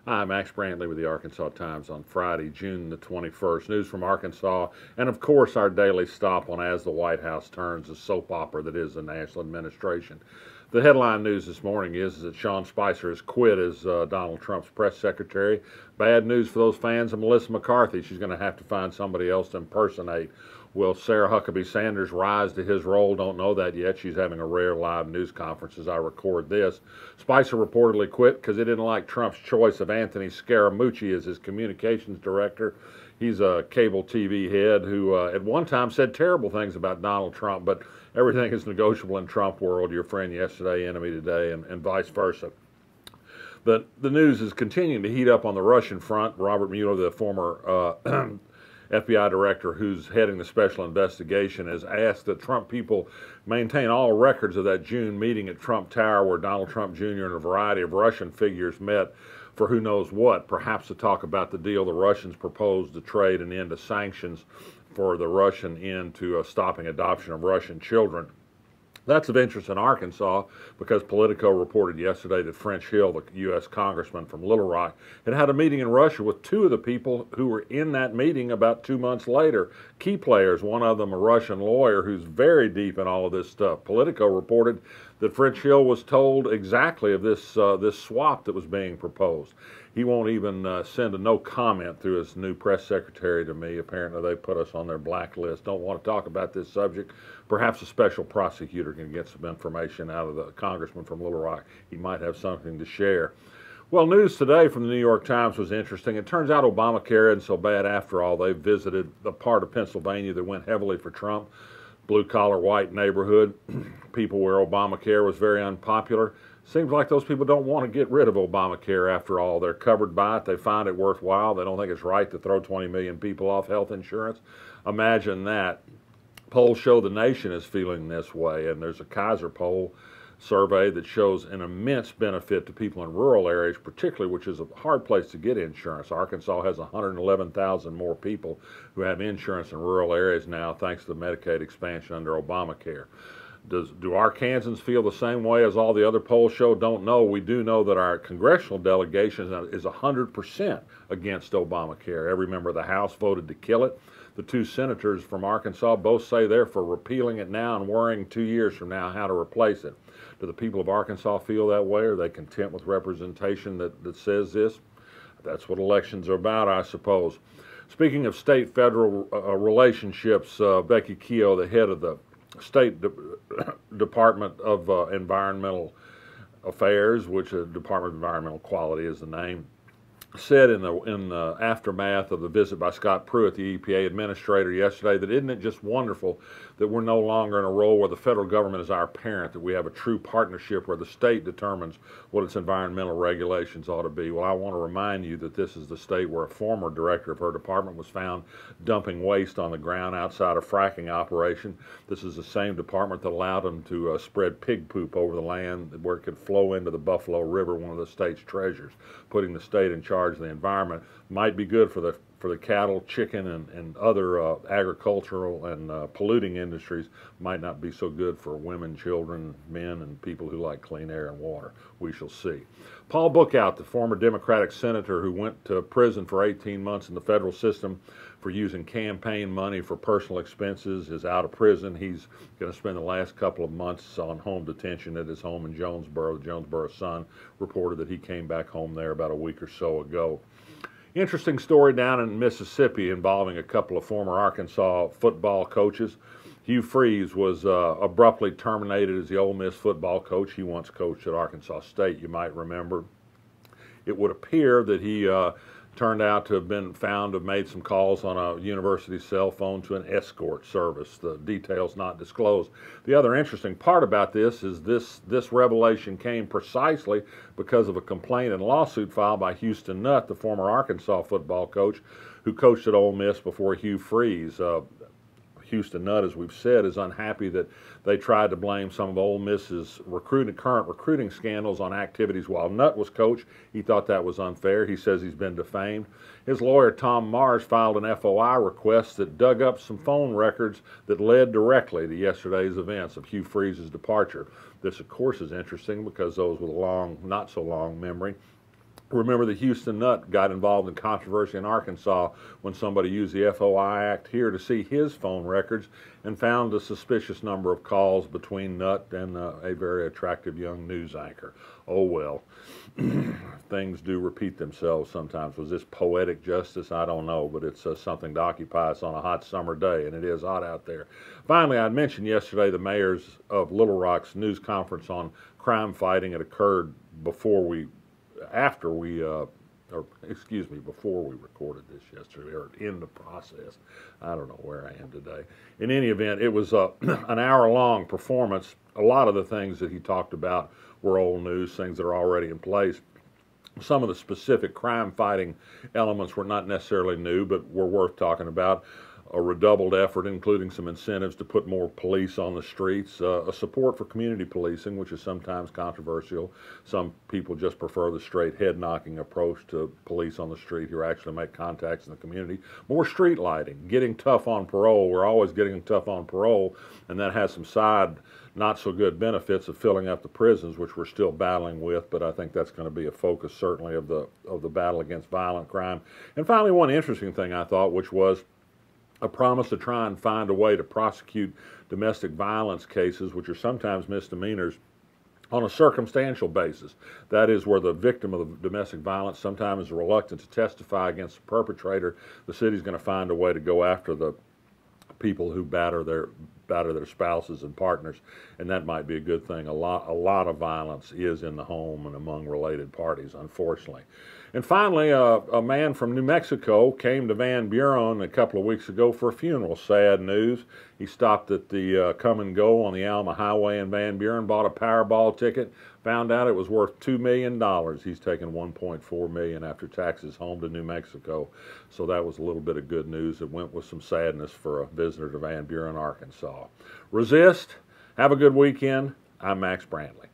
Hi, Max Brantley with the Arkansas Times on Friday, June the 21st. News from Arkansas, and of course our daily stop on As the White House Turns, the soap opera that is the national administration. The headline news this morning is that Sean Spicer has quit as Donald Trump's press secretary. Bad news for those fans of Melissa McCarthy. She's going to have to find somebody else to impersonate. Will Sarah Huckabee Sanders rise to his role? Don't know that yet. She's having a rare live news conference as I record this. Spicer reportedly quit because he didn't like Trump's choice of Anthony Scaramucci as his communications director. He's a cable TV head who at one time said terrible things about Donald Trump, but everything is negotiable in Trump world. Your friend yesterday, enemy today, and vice versa. The news is continuing to heat up on the Russian front. Robert Mueller, the former FBI director who's heading the special investigation, has asked that Trump people maintain all records of that June meeting at Trump Tower where Donald Trump Jr. and a variety of Russian figures met for who knows what, perhaps to talk about the deal the Russians proposed to trade an end to sanctions for the Russian end to stopping adoption of Russian children. That's of interest in Arkansas because Politico reported yesterday that French Hill, the U.S. congressman from Little Rock, had had a meeting in Russia with two of the people who were in that meeting about 2 months later. Key players, one of them a Russian lawyer who's very deep in all of this stuff. Politico reported that French Hill was told exactly of this swap that was being proposed. He won't even send a no comment through his new press secretary to me. Apparently they put us on their blacklist. Don't want to talk about this subject. Perhaps a special prosecutor can get some information out of the congressman from Little Rock. He might have something to share. Well, news today from the New York Times was interesting. It turns out Obamacare isn't so bad after all. They visited the part of Pennsylvania that went heavily for Trump, blue-collar white neighborhood, people where Obamacare was very unpopular. Seems like those people don't want to get rid of Obamacare after all. They're covered by it. They find it worthwhile. They don't think it's right to throw 20 million people off health insurance. Imagine that. Polls show the nation is feeling this way, and there's a Kaiser poll survey that shows an immense benefit to people in rural areas, particularly, which is a hard place to get insurance. Arkansas has 111,000 more people who have insurance in rural areas now thanks to the Medicaid expansion under Obamacare. Do Arkansans feel the same way as all the other polls show? Don't know. We do know that our congressional delegation is 100% against Obamacare. Every member of the House voted to kill it. The two senators from Arkansas both say they're for repealing it now and worrying 2 years from now how to replace it. Do the people of Arkansas feel that way? Are they content with representation that says this? That's what elections are about, I suppose. Speaking of state-federal relationships, Becky Keogh, the head of the State Department of Environmental Affairs, which is Department of Environmental Quality is the name, said in the aftermath of the visit by Scott Pruitt, the EPA administrator, yesterday, that isn't it just wonderful that we're no longer in a role where the federal government is our parent, that we have a true partnership where the state determines what its environmental regulations ought to be. Well, I want to remind you that this is the state where a former director of her department was found dumping waste on the ground outside a fracking operation. This is the same department that allowed them to spread pig poop over the land where it could flow into the Buffalo River, one of the state's treasures. Putting the state in charge of the environment might be good for the cattle, chicken, and other agricultural and polluting industries. Might not be so good for women, children, men, and people who like clean air and water. We shall see. Paul Bookout, the former Democratic senator who went to prison for 18 months in the federal system for using campaign money for personal expenses, is out of prison. He's going to spend the last couple of months on home detention at his home in Jonesboro. The Jonesboro Sun reported that he came back home there about a week or so ago. Interesting story down in Mississippi involving a couple of former Arkansas football coaches. Hugh Freeze was abruptly terminated as the Ole Miss football coach. He once coached at Arkansas State, you might remember. It would appear that he turned out to have been found to have made some calls on a university cell phone to an escort service. The details not disclosed. The other interesting part about this is this revelation came precisely because of a complaint and lawsuit filed by Houston Nutt, the former Arkansas football coach who coached at Ole Miss before Hugh Freeze. Houston Nutt, as we've said, is unhappy that they tried to blame some of Ole Miss's current recruiting scandals on activities while Nutt was coach. He thought that was unfair. He says he's been defamed. His lawyer, Tom Mars, filed an FOI request that dug up some phone records that led directly to yesterday's events of Hugh Freeze's departure. This, of course, is interesting because those with a long, not so long memory Remember, the Houston Nut got involved in controversy in Arkansas when somebody used the FOI Act here to see his phone records and found a suspicious number of calls between Nut and a very attractive young news anchor. Oh well, things do repeat themselves sometimes. Was this poetic justice? I don't know, but it's something to occupy us on a hot summer day, and it is hot out there. Finally, I mentioned yesterday the mayors of Little Rock's news conference on crime fighting. It occurred before we recorded this yesterday, or in the process. I don't know where I am today. In any event, it was an hour-long performance. A lot of the things that he talked about were old news, things that are already in place. Some of the specific crime-fighting elements were not necessarily new, but were worth talking about. A redoubled effort, including some incentives to put more police on the streets, a support for community policing, which is sometimes controversial. Some people just prefer the straight head-knocking approach to police on the street who actually make contacts in the community. More street lighting, getting tough on parole. We're always getting tough on parole, and that has some side not-so-good benefits of filling up the prisons, which we're still battling with, but I think that's going to be a focus, certainly, of the battle against violent crime. And finally, one interesting thing I thought, which was a promise to try and find a way to prosecute domestic violence cases, which are sometimes misdemeanors, on a circumstantial basis. That is, where the victim of the domestic violence sometimes is reluctant to testify against the perpetrator. The city's going to find a way to go after the people who batter their spouses and partners, and that might be a good thing. A lot of violence is in the home and among related parties, unfortunately. And finally, a man from New Mexico came to Van Buren a couple of weeks ago for a funeral. Sad news. He stopped at the Come and Go on the Alma Highway in Van Buren, bought a Powerball ticket, found out it was worth $2 million. He's taken $1.4 million after taxes home to New Mexico. So that was a little bit of good news. It went with some sadness for a visitor to Van Buren, Arkansas. Resist. Have a good weekend. I'm Max Brantley.